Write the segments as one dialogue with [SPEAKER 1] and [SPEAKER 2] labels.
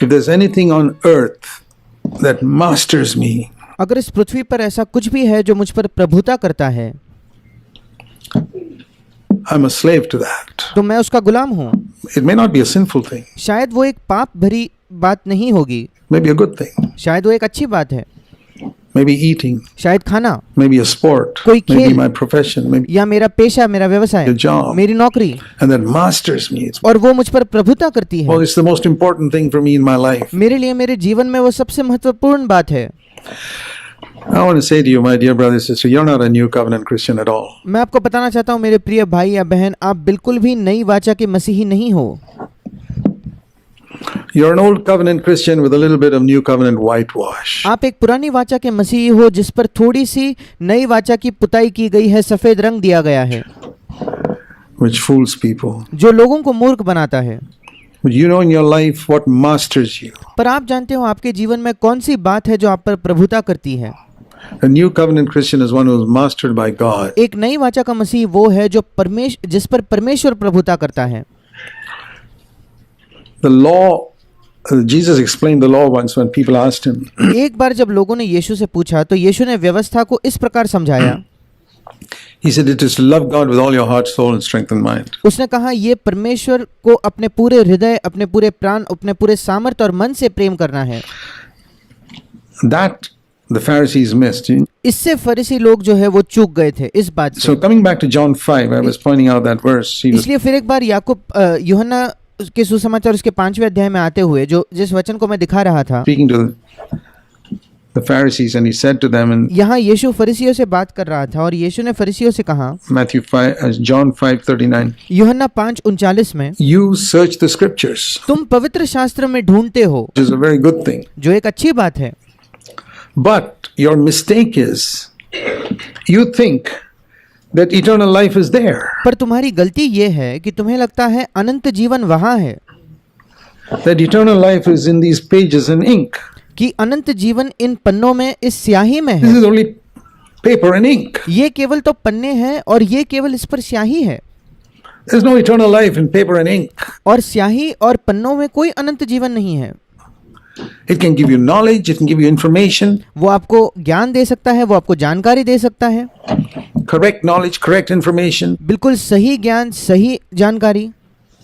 [SPEAKER 1] If there's anything on earth that masters me,
[SPEAKER 2] अगर इस पृथ्वी पर ऐसा कुछ भी है जो मुझ पर प्रभुता करता है,
[SPEAKER 1] I'm a slave to that.
[SPEAKER 2] तो मैं उसका गुलाम हूँ।
[SPEAKER 1] It may not be a sinful thing,
[SPEAKER 2] शायद वो एक पाप भरी बात नहीं होगी,
[SPEAKER 1] maybe a good thing,
[SPEAKER 2] शायद वो एक अच्छी बात है,
[SPEAKER 1] maybe eating,
[SPEAKER 2] शायद खाना,
[SPEAKER 1] maybe a sport,
[SPEAKER 2] कोई
[SPEAKER 1] maybe
[SPEAKER 2] खेल,
[SPEAKER 1] my profession, maybe
[SPEAKER 2] या मेरा पेशा, मेरा व्यवसाय,
[SPEAKER 1] a job,
[SPEAKER 2] मेरी नौकरी,
[SPEAKER 1] and that masters me.
[SPEAKER 2] और वो मुझ पर प्रभुता करती है।
[SPEAKER 1] Well, it's the most important thing for me in my life.
[SPEAKER 2] मेरे लिए मेरे जीवन में वो सबसे महत्वपूर्ण बात है।
[SPEAKER 1] I want to say to you, my dear brother, sister, you're not a new covenant Christian at all.
[SPEAKER 2] मैं आपको बताना चाहता हूँ मेरे प्रिय भाई या बहन, आप बिल्कुल भी नई वाचा के मसीही नहीं हो।
[SPEAKER 1] You're an old covenant Christian with a little bit of new covenant whitewash.
[SPEAKER 2] आप एक पुरानी वाचा के मसीही हो जिस पर थोड़ी सी नई वाचा की पुताई की गई है, सफेद रंग दिया गया है,
[SPEAKER 1] Which fools people.
[SPEAKER 2] जो लोगों को मूर्ख बनाता है।
[SPEAKER 1] But you know in your life what masters you.
[SPEAKER 2] पर आप जानते हो आपके जीवन में कौन सी बात है जो आप पर प्रभुता करती है।
[SPEAKER 1] A new covenant Christian is one who is mastered by God.
[SPEAKER 2] एक नई वाचा का मसीह वो है जो जिस पर परमेश्वर प्रभुता करता है।
[SPEAKER 1] The law, Jesus explained the law once when people asked him.
[SPEAKER 2] एक बार जब लोगों ने यीशु से पूछा तो यीशु ने व्यवस्था को इस प्रकार समझाया।
[SPEAKER 1] He said it is to love God with all your heart, soul and strength and mind.
[SPEAKER 2] उसने कहा ये परमेश्वर को अपने पूरे हृदय, अपने पूरे प्राण, अपने पूरे सामर्थ्य और मन से प्रेम करना है।
[SPEAKER 1] That the Pharisees missed.
[SPEAKER 2] इससे फरीसी लोग जो है वो चूक गए थे इस बात से।
[SPEAKER 1] So coming back to John 5, I was pointing out that verse.
[SPEAKER 2] इसलिए फिर एक बार याकूब यूहन्ना के सुसमाचार उसके 5वें अध्याय में आते हुए जो जिस वचन को मैं दिखा रहा था,
[SPEAKER 1] speaking to the Pharisees, and he said to them in
[SPEAKER 2] यहाँ यीशु फरीसियों से बात कर रहा था और यीशु ने फरीसियों से कहा,
[SPEAKER 1] John 5:39,
[SPEAKER 2] यूहन्ना 5:39 में,
[SPEAKER 1] you search the scriptures,
[SPEAKER 2] तुम पवित्र शास्त्र में ढूंढते हो,
[SPEAKER 1] which is a very good thing.
[SPEAKER 2] जो एक अच्छी बात है,
[SPEAKER 1] But your mistake is you think that eternal life is there.
[SPEAKER 2] पर तुम्हारी गलती ये है कि तुम्हें लगता है अनंत जीवन वहाँ है,
[SPEAKER 1] That eternal life is in these pages in ink.
[SPEAKER 2] कि अनंत जीवन इन पन्नों में, इस स्याही में
[SPEAKER 1] This
[SPEAKER 2] है।
[SPEAKER 1] is only paper and ink.
[SPEAKER 2] ये केवल तो पन्ने हैं और ये केवल इस पर स्याही है,
[SPEAKER 1] There's no eternal life in paper and ink.
[SPEAKER 2] और स्याही और पन्नों में कोई अनंत जीवन नहीं है।
[SPEAKER 1] It can give you knowledge, it can give you information,
[SPEAKER 2] वो आपको ज्ञान दे सकता है, वो आपको जानकारी दे सकता है,
[SPEAKER 1] correct knowledge, correct information.
[SPEAKER 2] बिल्कुल सही ज्ञान, सही जानकारी।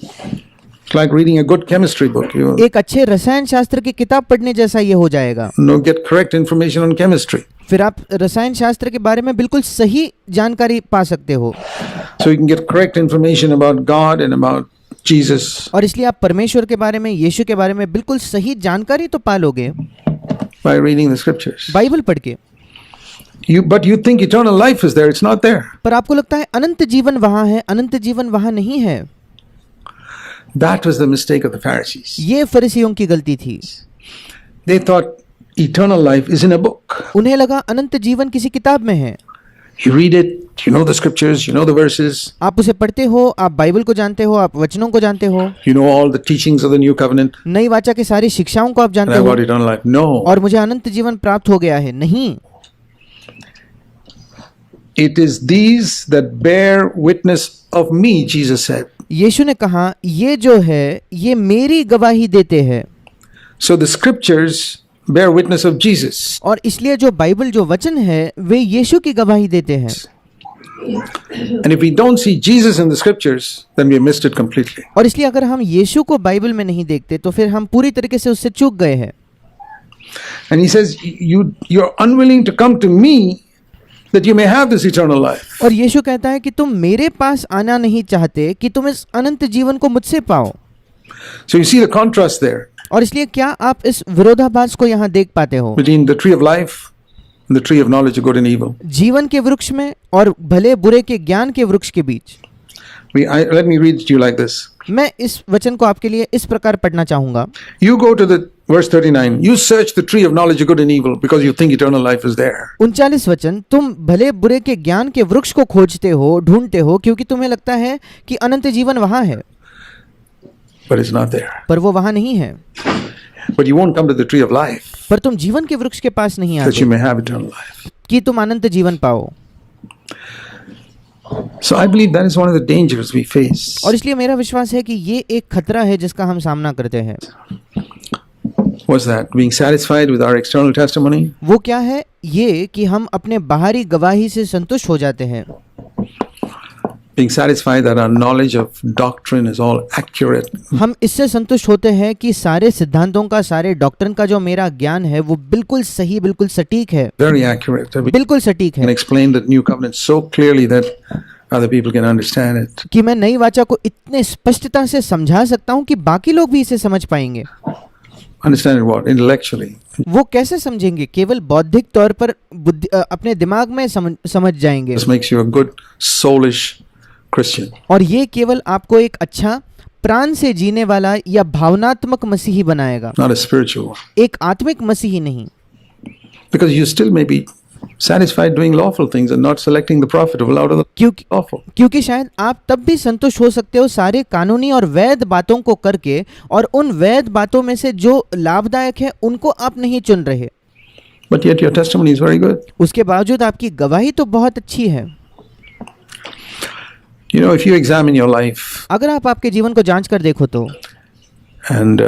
[SPEAKER 1] It's like reading a good chemistry book. You
[SPEAKER 2] एक अच्छे रसायन शास्त्र की किताब पढ़ने जैसा ये हो जाएगा।
[SPEAKER 1] get correct information on chemistry.
[SPEAKER 2] फिर आप रसायन शास्त्र के बारे में बिल्कुल सही जानकारी पा सकते हो।
[SPEAKER 1] So you can get correct information about God and about Jesus.
[SPEAKER 2] और इसलिए आप परमेश्वर के बारे में, यीशु के बारे में बिल्कुल सही जानकारी तो पा लोगे
[SPEAKER 1] By reading the scriptures.
[SPEAKER 2] Bible पढ़ के।
[SPEAKER 1] But you think eternal life is there. It's not there.
[SPEAKER 2] पर आपको लगता है अनंत जीवन वहाँ है, अनंत जीवन वहाँ नहीं है।
[SPEAKER 1] That was the mistake of the Pharisees.
[SPEAKER 2] ये फरीसियों की गलती थी।
[SPEAKER 1] They thought eternal life is in a book.
[SPEAKER 2] उन्हें लगा अनंत जीवन किसी किताब में है।
[SPEAKER 1] You read it, you know the scriptures, you know the verses,
[SPEAKER 2] आप उसे पढ़ते हो, आप बाइबल को जानते हो, आप वचनों को जानते हो,
[SPEAKER 1] you know all the teachings of the new covenant,
[SPEAKER 2] नई वाचा की सारी शिक्षाओं को आप
[SPEAKER 1] and
[SPEAKER 2] जानते
[SPEAKER 1] I
[SPEAKER 2] हो,
[SPEAKER 1] got eternal life. No.
[SPEAKER 2] और मुझे अनंत जीवन प्राप्त हो गया है। नहीं,
[SPEAKER 1] It is these that bear witness of me, Jesus said.
[SPEAKER 2] यीशु ने कहा ये जो है ये मेरी गवाही देते हैं।
[SPEAKER 1] So the scriptures bear witness of Jesus.
[SPEAKER 2] और इसलिए जो बाइबल, जो वचन है, वे यीशु की गवाही देते हैं।
[SPEAKER 1] And if we don't see Jesus in the scriptures, then we have missed it completely.
[SPEAKER 2] और इसलिए अगर हम यीशु को बाइबल में नहीं देखते तो फिर हम पूरी तरीके से उससे चूक गए हैं।
[SPEAKER 1] And he says, you're unwilling to come to me that you may have this eternal life.
[SPEAKER 2] और यीशु कहता है कि तुम मेरे पास आना नहीं चाहते कि तुम इस अनंत जीवन को मुझसे पाओ।
[SPEAKER 1] So you see the contrast there
[SPEAKER 2] और इसलिए क्या आप इस विरोधाभास को यहाँ देख पाते हो
[SPEAKER 1] between the tree of life and the tree of knowledge of good and evil.
[SPEAKER 2] जीवन के वृक्ष में और भले बुरे के ज्ञान के वृक्ष के बीच।
[SPEAKER 1] Let me read to you like this.
[SPEAKER 2] मैं इस वचन को आपके लिए इस प्रकार पढ़ना चाहूंगा।
[SPEAKER 1] You go to the verse 39. You search the tree of knowledge of good and evil because you think eternal life is there.
[SPEAKER 2] 39 वचन, तुम भले बुरे के ज्ञान के वृक्ष को खोजते हो, ढूंढते हो, क्योंकि तुम्हें लगता है कि अनंत जीवन वहाँ है,
[SPEAKER 1] But it's not there.
[SPEAKER 2] पर वो वहाँ नहीं है।
[SPEAKER 1] But you won't come to the tree of life
[SPEAKER 2] पर तुम जीवन के वृक्ष के पास नहीं
[SPEAKER 1] that you
[SPEAKER 2] आते
[SPEAKER 1] may have eternal life.
[SPEAKER 2] कि तुम अनंत जीवन पाओ।
[SPEAKER 1] So I believe that is one of the dangers we face.
[SPEAKER 2] और इसलिए मेरा विश्वास है कि ये एक खतरा है जिसका हम सामना करते हैं।
[SPEAKER 1] What's that? Being satisfied with our external testimony?
[SPEAKER 2] वो क्या है? ये कि हम अपने बाहरी गवाही से संतुष्ट हो जाते हैं,
[SPEAKER 1] Being satisfied that our knowledge of doctrine is all accurate.
[SPEAKER 2] हम इससे संतुष्ट होते हैं कि सारे सिद्धांतों का, सारे डॉक्ट्रिन का जो मेरा ज्ञान है वो बिल्कुल सही, बिल्कुल सटीक है,
[SPEAKER 1] Very accurate. That we
[SPEAKER 2] बिल्कुल सटीक
[SPEAKER 1] can
[SPEAKER 2] है,
[SPEAKER 1] explain the new covenant so clearly that other people can understand it.
[SPEAKER 2] कि मैं नई वाचा को इतने स्पष्टता से समझा सकता हूँ कि बाकी लोग भी इसे समझ पाएंगे।
[SPEAKER 1] Understand it what? Intellectually.
[SPEAKER 2] वो कैसे समझेंगे? केवल बौद्धिक तौर पर अपने दिमाग में समझ जाएंगे,
[SPEAKER 1] This makes you a good soulish Christian.
[SPEAKER 2] और ये केवल आपको एक अच्छा प्राण से जीने वाला या भावनात्मक मसीही बनाएगा,
[SPEAKER 1] Not a spiritual one.
[SPEAKER 2] एक आत्मिक मसीही नहीं,
[SPEAKER 1] Because you still may be satisfied doing lawful things and not selecting the profitable out of the
[SPEAKER 2] क्योंकि
[SPEAKER 1] lawful.
[SPEAKER 2] क्योंकि शायद आप तब भी संतुष्ट हो सकते हो सारे कानूनी और वैध बातों को करके, और उन वैध बातों में से जो लाभदायक है उनको आप नहीं चुन रहे,
[SPEAKER 1] But yet your testimony is very good.
[SPEAKER 2] उसके बावजूद आपकी गवाही तो बहुत अच्छी है।
[SPEAKER 1] You know, if you examine your life
[SPEAKER 2] अगर आप आपके जीवन को जांच कर देखो तो
[SPEAKER 1] and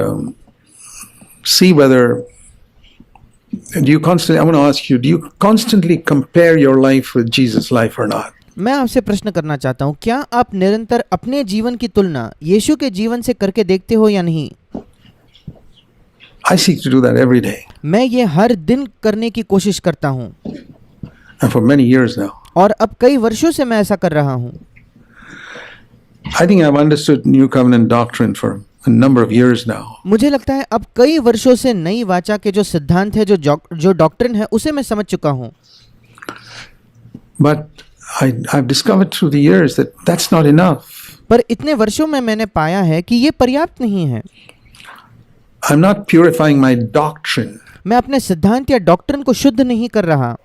[SPEAKER 1] see whether do you constantly, I want to ask you, do you constantly compare your life with Jesus' life or not?
[SPEAKER 2] मैं आपसे प्रश्न करना चाहता हूँ, क्या आप निरंतर अपने जीवन की तुलना यीशु के जीवन से करके देखते हो या नहीं?
[SPEAKER 1] I seek to do that every day
[SPEAKER 2] मैं ये हर दिन करने की कोशिश करता हूँ,
[SPEAKER 1] and for many years now.
[SPEAKER 2] और अब कई वर्षों से मैं ऐसा कर रहा हूँ।
[SPEAKER 1] I think I've understood New Covenant doctrine for a number of years now.
[SPEAKER 2] मुझे लगता है अब कई वर्षों से नई वाचा के जो सिद्धांत है, जो डॉक्ट्रिन है, उसे मैं समझ चुका हूँ।
[SPEAKER 1] But I've discovered through the years that that's not enough.
[SPEAKER 2] पर इतने वर्षों में मैंने पाया है कि ये पर्याप्त नहीं है।
[SPEAKER 1] I'm not purifying my doctrine
[SPEAKER 2] मैं अपने सिद्धांत या डॉक्ट्रिन को शुद्ध नहीं कर रहा,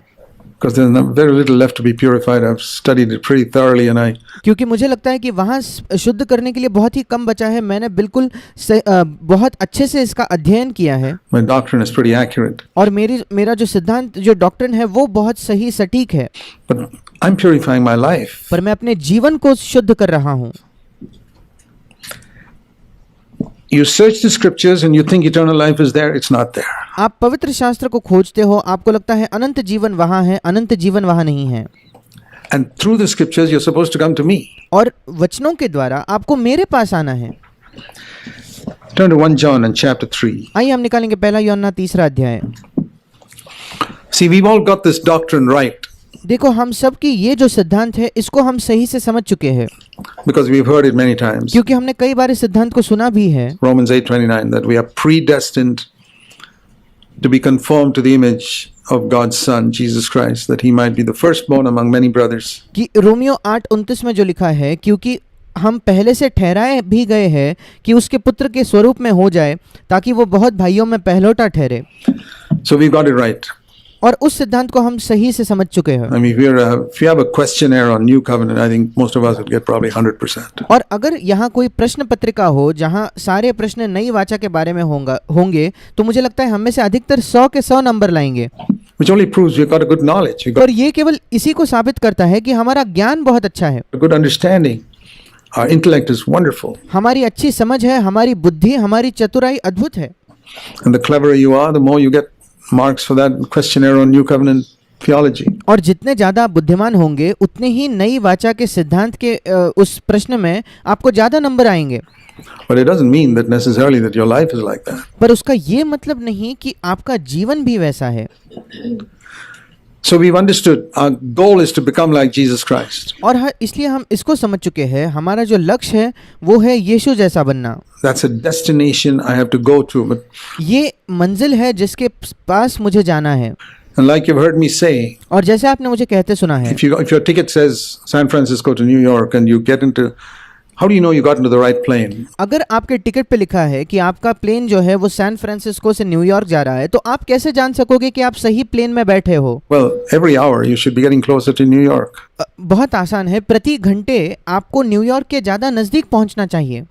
[SPEAKER 1] because there's very little left to be purified. I've studied it pretty thoroughly and I
[SPEAKER 2] क्योंकि मुझे लगता है कि वहाँ शुद्ध करने के लिए बहुत ही कम बचा है। मैंने बिल्कुल बहुत अच्छे से इसका अध्ययन किया है,
[SPEAKER 1] my doctrine is pretty accurate.
[SPEAKER 2] और मेरा जो सिद्धांत, जो डॉक्ट्रिन है वो बहुत सही सटीक है,
[SPEAKER 1] But I'm purifying my life.
[SPEAKER 2] पर मैं अपने जीवन को शुद्ध कर रहा हूँ।
[SPEAKER 1] You search the scriptures and you think eternal life is there. It's not there.
[SPEAKER 2] आप पवित्र शास्त्र को खोजते हो, आपको लगता है अनंत जीवन वहाँ है, अनंत जीवन वहाँ नहीं है,
[SPEAKER 1] And through the scriptures, you're supposed to come to me.
[SPEAKER 2] और वचनों के द्वारा आपको मेरे पास आना है।
[SPEAKER 1] Turn to 1 John and chapter 3.
[SPEAKER 2] आइए हम निकालेंगे पहला यूहन्ना 3 अध्याय।
[SPEAKER 1] See, we've all got this doctrine right
[SPEAKER 2] देखो, हम सब की ये जो सिद्धांत है इसको हम सही से समझ चुके हैं,
[SPEAKER 1] because we've heard it many times.
[SPEAKER 2] क्योंकि हमने कई बार इस सिद्धांत को सुना भी है।
[SPEAKER 1] Romans 8:29, that we are predestined to be conformed to the image of God's Son, Jesus Christ, that he might be the firstborn among many brothers.
[SPEAKER 2] कि रोमियो 8:29 में जो लिखा है, क्योंकि हम पहले से ठहराए भी गए हैं कि उसके पुत्र के स्वरूप में हो जाए, ताकि वो बहुत भाइयों में पहलौठा ठहरे।
[SPEAKER 1] So we've got it right.
[SPEAKER 2] और उस सिद्धांत को हम सही से समझ चुके हैं।
[SPEAKER 1] I mean, if you have a questionnaire on New Covenant, I think most of us would get probably 100%.
[SPEAKER 2] और अगर यहाँ कोई प्रश्न पत्रिका हो जहाँ सारे प्रश्न नई वाचा के बारे में होंगे, तो मुझे लगता है हम में से अधिकतर 100 के 100 नंबर लाएंगे।
[SPEAKER 1] Which only proves we've got a good knowledge, we've got
[SPEAKER 2] और ये केवल इसी को साबित करता है कि हमारा ज्ञान बहुत अच्छा है,
[SPEAKER 1] a good understanding. Our intellect is wonderful.
[SPEAKER 2] हमारी अच्छी समझ है, हमारी बुद्धि, हमारी चतुराई अद्भुत है।
[SPEAKER 1] And the cleverer you are, the more you get marks for that questionnaire on New Covenant theology.
[SPEAKER 2] और जितने ज़्यादा बुद्धिमान होंगे उतने ही नई वाचा के सिद्धांत के उस प्रश्न में आपको ज़्यादा नंबर आएंगे।
[SPEAKER 1] But it doesn't mean that necessarily that your life is like that.
[SPEAKER 2] पर उसका ये मतलब नहीं कि आपका जीवन भी वैसा है।
[SPEAKER 1] So we've understood our goal is to become like Jesus Christ.
[SPEAKER 2] और इसलिए हम इसको समझ चुके हैं, हमारा जो लक्ष्य है वो है यीशु जैसा बनना।
[SPEAKER 1] That's a destination I have to go to. But
[SPEAKER 2] ये मंजिल है जिसके पास मुझे जाना है।
[SPEAKER 1] and like you've heard me say,
[SPEAKER 2] और जैसे आपने मुझे कहते सुना है,
[SPEAKER 1] if your ticket says San Francisco to New York and you get into, how do you know you got into the right plane?
[SPEAKER 2] अगर आपके टिकट पे लिखा है कि आपका प्लेन जो है वो सैन फ्रांसिस्को से न्यूयॉर्क जा रहा है, तो आप कैसे जान सकोगे कि आप सही प्लेन में बैठे हो?
[SPEAKER 1] Well, every hour you should be getting closer to New York.
[SPEAKER 2] बहुत आसान है, प्रति घंटे आपको न्यूयॉर्क के ज़्यादा नज़दीक पहुंचना चाहिए।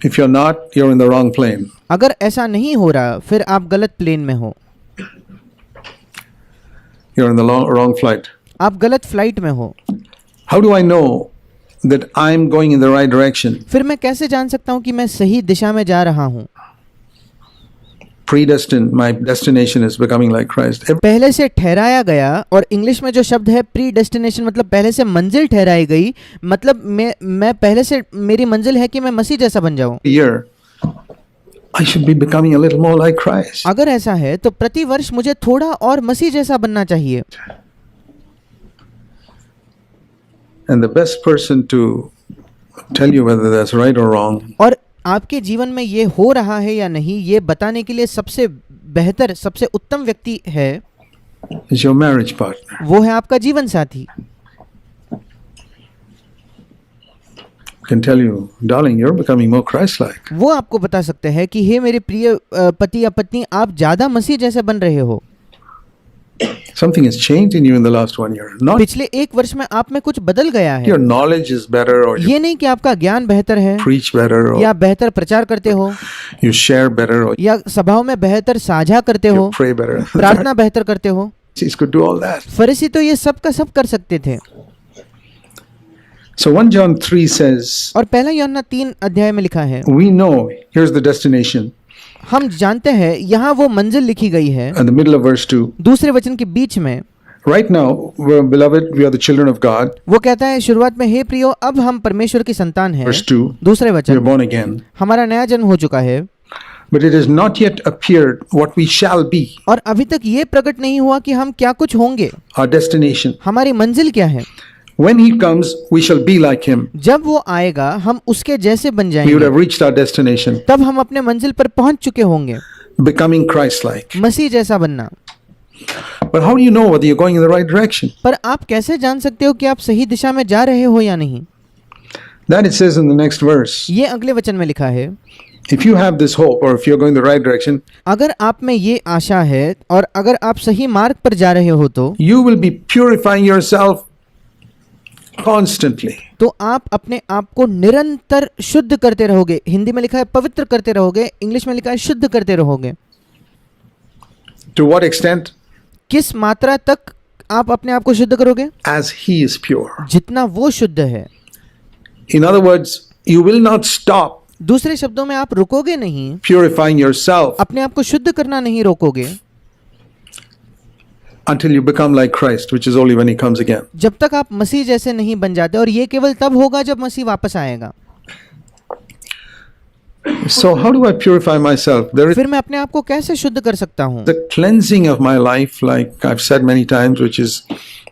[SPEAKER 1] If you're not, you're in the wrong plane.
[SPEAKER 2] अगर ऐसा नहीं हो रहा, फिर आप गलत प्लेन में हो,
[SPEAKER 1] You're in the wrong flight.
[SPEAKER 2] आप गलत फ्लाइट में हो।
[SPEAKER 1] How do I know that I'm going in the right direction?
[SPEAKER 2] फिर मैं कैसे जान सकता हूँ कि मैं सही दिशा में जा रहा हूँ?
[SPEAKER 1] predestined, my destination is becoming like Christ.
[SPEAKER 2] पहले से ठहराया गया, और इंग्लिश में जो शब्द है प्री डेस्टिनेशन मतलब पहले से मंजिल ठहराई गई, मतलब मैं पहले से मेरी मंजिल है कि मैं मसीह जैसा बन जाऊं।
[SPEAKER 1] Every year, I should be becoming a little more like Christ.
[SPEAKER 2] अगर ऐसा है तो प्रति वर्ष मुझे थोड़ा और मसीह जैसा बनना चाहिए।
[SPEAKER 1] And the best person to tell you whether that's right or wrong
[SPEAKER 2] और आपके जीवन में ये हो रहा है या नहीं, ये बताने के लिए सबसे बेहतर, सबसे उत्तम व्यक्ति है,
[SPEAKER 1] is your marriage partner.
[SPEAKER 2] वो है आपका जीवन साथी।
[SPEAKER 1] Can tell you, darling, you're becoming more Christ-like.
[SPEAKER 2] वो आपको बता सकते हैं कि हे मेरे प्रिय पति या पत्नी, आप ज्यादा मसीह जैसे बन रहे हो।
[SPEAKER 1] Something has changed in you in the last 1 year. Not
[SPEAKER 2] पिछले एक वर्ष में आप में कुछ बदल गया है।
[SPEAKER 1] your knowledge is better, or you
[SPEAKER 2] ये नहीं कि आपका ज्ञान बेहतर है,
[SPEAKER 1] preach better, or
[SPEAKER 2] या बेहतर प्रचार करते हो,
[SPEAKER 1] you share better, or
[SPEAKER 2] या सभाओं में बेहतर साझा करते हो,
[SPEAKER 1] you pray better.
[SPEAKER 2] प्रार्थना बेहतर करते हो।
[SPEAKER 1] Pharisees could do all that.
[SPEAKER 2] फरीसी तो ये सब का सब कर सकते थे।
[SPEAKER 1] So 1 John 3 says,
[SPEAKER 2] और पहला यूहन्ना 3 अध्याय में लिखा है,
[SPEAKER 1] we know, here's the destination,
[SPEAKER 2] हम जानते हैं, यहाँ वो मंजिल लिखी गई है।
[SPEAKER 1] in the middle of verse 2.
[SPEAKER 2] दूसरे वचन के बीच में
[SPEAKER 1] Right now, beloved, we are the children of God.
[SPEAKER 2] वो कहता है शुरुआत में, हे प्रियो, अब हम परमेश्वर की संतान हैं।
[SPEAKER 1] Verse 2,
[SPEAKER 2] दूसरे
[SPEAKER 1] we are
[SPEAKER 2] वचन,
[SPEAKER 1] born again.
[SPEAKER 2] हमारा नया जन्म हो चुका है,
[SPEAKER 1] But it has not yet appeared what we shall be,
[SPEAKER 2] और अभी तक ये प्रकट नहीं हुआ कि हम क्या कुछ होंगे,
[SPEAKER 1] our destination.
[SPEAKER 2] हमारी मंजिल क्या है।
[SPEAKER 1] When he comes, we shall be like him.
[SPEAKER 2] जब वो आएगा हम उसके जैसे बन
[SPEAKER 1] We would
[SPEAKER 2] जाएंगे,
[SPEAKER 1] have reached our destination,
[SPEAKER 2] तब हम अपने मंजिल पर पहुंच चुके होंगे,
[SPEAKER 1] becoming Christ-like.
[SPEAKER 2] मसीह जैसा बनना।
[SPEAKER 1] But how do you know whether you're going in the right direction?
[SPEAKER 2] पर आप कैसे जान सकते हो कि आप सही दिशा में जा रहे हो या नहीं?
[SPEAKER 1] That it says in the next verse.
[SPEAKER 2] ये अगले वचन में लिखा है,
[SPEAKER 1] If you have this hope, or if you're going the right direction,
[SPEAKER 2] अगर आप में ये आशा है और अगर आप सही मार्ग पर जा रहे हो तो
[SPEAKER 1] you will be purifying yourself constantly.
[SPEAKER 2] तो आप अपने आप को निरंतर शुद्ध करते रहोगे। हिंदी में लिखा है पवित्र करते रहोगे, इंग्लिश में लिखा है शुद्ध करते रहोगे।
[SPEAKER 1] To what extent?
[SPEAKER 2] किस मात्रा तक आप अपने आप को शुद्ध करोगे?
[SPEAKER 1] As he is pure.
[SPEAKER 2] जितना वो शुद्ध है।
[SPEAKER 1] In other words, you will not stop
[SPEAKER 2] दूसरे शब्दों में आप रुकोगे नहीं,
[SPEAKER 1] purifying yourself
[SPEAKER 2] अपने आप को शुद्ध करना नहीं रोकोगे,
[SPEAKER 1] until you become like Christ, which is only when he comes again.
[SPEAKER 2] जब तक आप मसीह जैसे नहीं बन जाते, और ये केवल तब होगा जब मसीह वापस आएगा।
[SPEAKER 1] So how do I purify myself? There is
[SPEAKER 2] फिर मैं अपने आप को कैसे शुद्ध कर सकता हूँ?
[SPEAKER 1] the cleansing of my life, like I've said many times, which is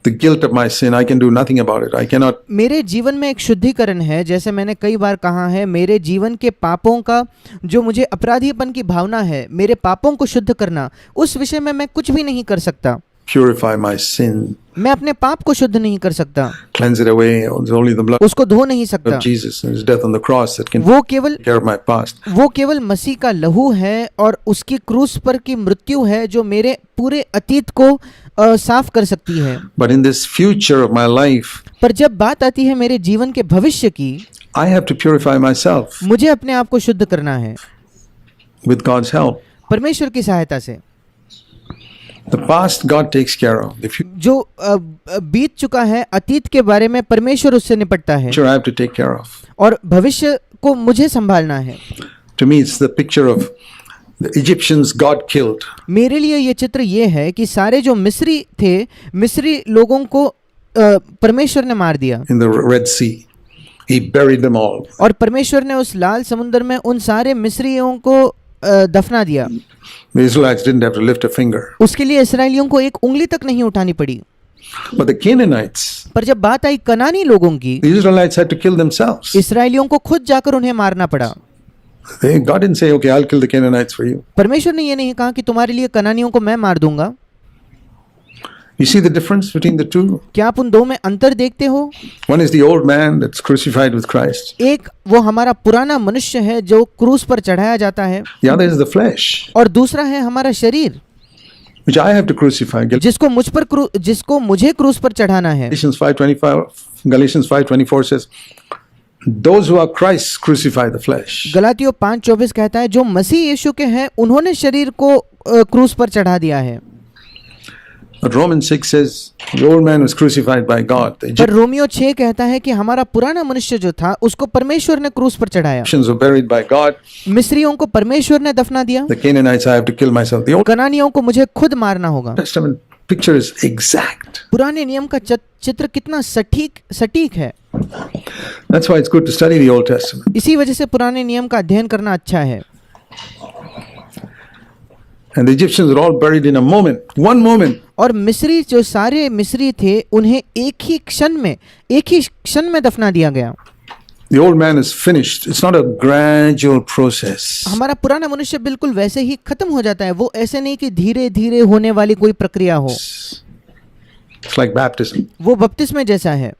[SPEAKER 1] the guilt of my sin. I can do nothing about it. I cannot.
[SPEAKER 2] मेरे जीवन में एक शुद्धिकरण है, जैसे मैंने कई बार कहा है, मेरे जीवन के पापों का, जो मुझे अपराधीपन की भावना है, मेरे पापों को शुद्ध करना, उस विषय में मैं कुछ भी नहीं कर सकता।
[SPEAKER 1] Purify my sin,
[SPEAKER 2] मैं अपने पाप को शुद्ध नहीं कर सकता,
[SPEAKER 1] cleanse it away. It's only the blood
[SPEAKER 2] उसको धो नहीं सकता।
[SPEAKER 1] of Jesus and his death on the cross that can
[SPEAKER 2] वो केवल
[SPEAKER 1] take care of my past.
[SPEAKER 2] वो केवल मसीह का लहू है और उसकी क्रूस पर की मृत्यु है जो मेरे पूरे अतीत को साफ कर सकती है।
[SPEAKER 1] But in this future of my life,
[SPEAKER 2] पर जब बात आती है मेरे जीवन के भविष्य की,
[SPEAKER 1] I have to purify myself
[SPEAKER 2] मुझे अपने आप को शुद्ध करना है
[SPEAKER 1] with God's help.
[SPEAKER 2] परमेश्वर की सहायता से।
[SPEAKER 1] The past God takes care of. The
[SPEAKER 2] जो बीत चुका है अतीत के बारे में परमेश्वर उससे निपटता है,
[SPEAKER 1] future I have to take care of.
[SPEAKER 2] और भविष्य को मुझे संभालना है।
[SPEAKER 1] To me, it's the picture of the Egyptians God killed.
[SPEAKER 2] मेरे लिए ये चित्र ये है कि सारे जो मिस्री थे, मिस्री लोगों को परमेश्वर ने मार दिया,
[SPEAKER 1] In the Red Sea. He buried them all.
[SPEAKER 2] और परमेश्वर ने उस लाल समुद्र में उन सारे मिस्रियों को दफना दिया।
[SPEAKER 1] The Israelites didn't have to lift a finger.
[SPEAKER 2] उसके लिए इस्राएलियों को एक उंगली तक नहीं उठानी पड़ी।
[SPEAKER 1] But the Canaanites,
[SPEAKER 2] पर जब बात आई कनानी लोगों की,
[SPEAKER 1] the Israelites had to kill themselves.
[SPEAKER 2] इस्राएलियों को खुद जाकर उन्हें मारना पड़ा।
[SPEAKER 1] God didn't say, okay, I'll kill the Canaanites for you.
[SPEAKER 2] परमेश्वर ने ये नहीं कहा कि तुम्हारे लिए कनानियों को मैं मार दूंगा।
[SPEAKER 1] You see the difference between the two?
[SPEAKER 2] क्या आप उन दो में अंतर देखते हो?
[SPEAKER 1] One is the old man that's crucified with Christ.
[SPEAKER 2] एक वो हमारा पुराना मनुष्य है जो क्रूस पर चढ़ाया जाता है,
[SPEAKER 1] The other is the flesh,
[SPEAKER 2] और दूसरा है हमारा शरीर,
[SPEAKER 1] which I have to crucify.
[SPEAKER 2] जिसको मुझे क्रूस पर चढ़ाना है।
[SPEAKER 1] Galatians 5:24 says, those who are Christ crucify the flesh.
[SPEAKER 2] गलातियों 5:24 कहता है, जो मसीह यीशु के हैं उन्होंने शरीर को क्रूस पर चढ़ा दिया है।
[SPEAKER 1] But Romans 6 says the old man was crucified by God. The
[SPEAKER 2] पर रोमियो 6 कहता है कि हमारा पुराना मनुष्य जो था उसको परमेश्वर ने क्रूस पर चढ़ाया,
[SPEAKER 1] Egyptians were buried by God.
[SPEAKER 2] मिस्रियों को परमेश्वर ने दफना दिया,
[SPEAKER 1] The Canaanites, I have to kill myself. The Old
[SPEAKER 2] कनानियों को मुझे खुद मारना होगा।
[SPEAKER 1] Testament picture is exact.
[SPEAKER 2] पुराने नियम का चित्र कितना सटीक है।
[SPEAKER 1] That's why it's good to study the Old Testament.
[SPEAKER 2] इसी वजह से पुराने नियम का अध्ययन करना अच्छा है।
[SPEAKER 1] And the Egyptians were all buried in a moment, one moment.
[SPEAKER 2] और मिस्री जो सारे मिस्री थे उन्हें एक ही क्षण में दफना दिया गया।
[SPEAKER 1] The old man is finished. It's not a gradual process.
[SPEAKER 2] हमारा पुराना मनुष्य बिल्कुल वैसे ही खत्म हो जाता है, वो ऐसे नहीं कि धीरे धीरे होने वाली कोई प्रक्रिया हो।
[SPEAKER 1] It's like baptism.
[SPEAKER 2] वो बपतिस्मे जैसा है।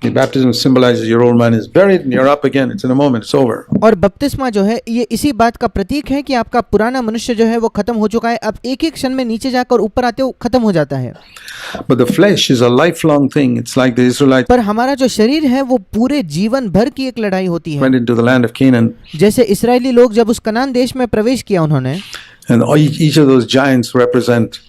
[SPEAKER 1] The baptism symbolizes your old man is buried and you're up again. It's in a moment. It's over.
[SPEAKER 2] और बपतिस्मा जो है ये इसी बात का प्रतीक है कि आपका पुराना मनुष्य जो है वो खत्म हो चुका है, अब एक एक क्षण में नीचे जाकर ऊपर आते हो खत्म हो जाता है।
[SPEAKER 1] But the flesh is a lifelong thing. It's like the Israelites
[SPEAKER 2] पर हमारा जो शरीर है वो पूरे जीवन भर की एक लड़ाई होती है।
[SPEAKER 1] went into the land of Canaan,
[SPEAKER 2] जैसे इस्राएली लोग जब उस कनान देश में प्रवेश किया उन्होंने,
[SPEAKER 1] and each of those giants represent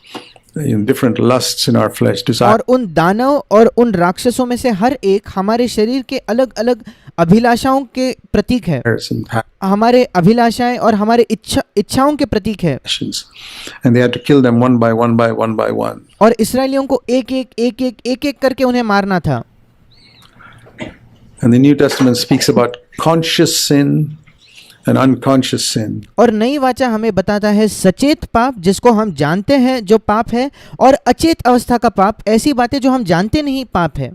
[SPEAKER 1] different lusts in our flesh.
[SPEAKER 2] और उन दानव और उन राक्षसों में से हर एक हमारे शरीर के अलग अलग अभिलाषाओं के प्रतीक है, हमारे अभिलाषाएं और हमारे इच्छाओं के प्रतीक है।
[SPEAKER 1] And they had to kill them one by one.
[SPEAKER 2] और इस्राएलियों को एक एक करके उन्हें मारना था।
[SPEAKER 1] And the New Testament speaks about conscious sin and unconscious sin.
[SPEAKER 2] और नई वाचा हमें बताता है सचेत पाप जिसको हम जानते हैं जो पाप है, और अचेत अवस्था का पाप, ऐसी बातें जो हम जानते नहीं पाप है।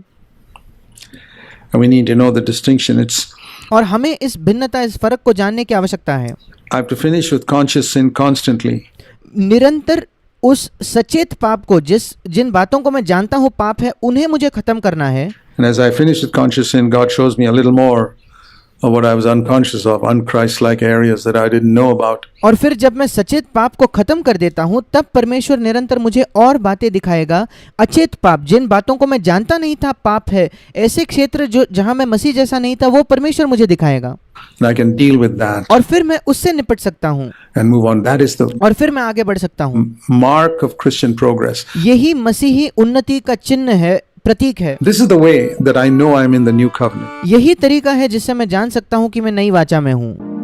[SPEAKER 1] And we need to know the distinction.
[SPEAKER 2] और हमें इस भिन्नता, इस फर्क को जानने की आवश्यकता है।
[SPEAKER 1] I have to finish with conscious sin constantly.
[SPEAKER 2] निरंतर उस सचेत पाप को, जिन बातों को मैं जानता हूँ पाप है, उन्हें मुझे खत्म करना है।
[SPEAKER 1] And as I finish with conscious sin, God shows me a little more of what I was unconscious of, unchrist-like areas that I didn't know about.
[SPEAKER 2] और फिर जब मैं सचेत पाप को खत्म कर देता हूँ तब परमेश्वर निरंतर मुझे और बातें दिखाएगा। अचेत पाप, जिन बातों को मैं जानता नहीं था पाप है, ऐसे क्षेत्र जो जहाँ मैं मसीह जैसा नहीं था, वो परमेश्वर मुझे दिखाएगा।
[SPEAKER 1] And I can deal with that.
[SPEAKER 2] और फिर मैं उससे निपट सकता हूँ
[SPEAKER 1] And move on. That is the
[SPEAKER 2] और फिर मैं आगे बढ़ सकता हूँ।
[SPEAKER 1] mark of Christian progress.
[SPEAKER 2] यही मसीही उन्नति का चिन्ह है, प्रतीक है।
[SPEAKER 1] This is the way that I know I'm in the new covenant.
[SPEAKER 2] यही तरीका है जिससे मैं जान सकता हूँ कि मैं नई वाचा में हूँ।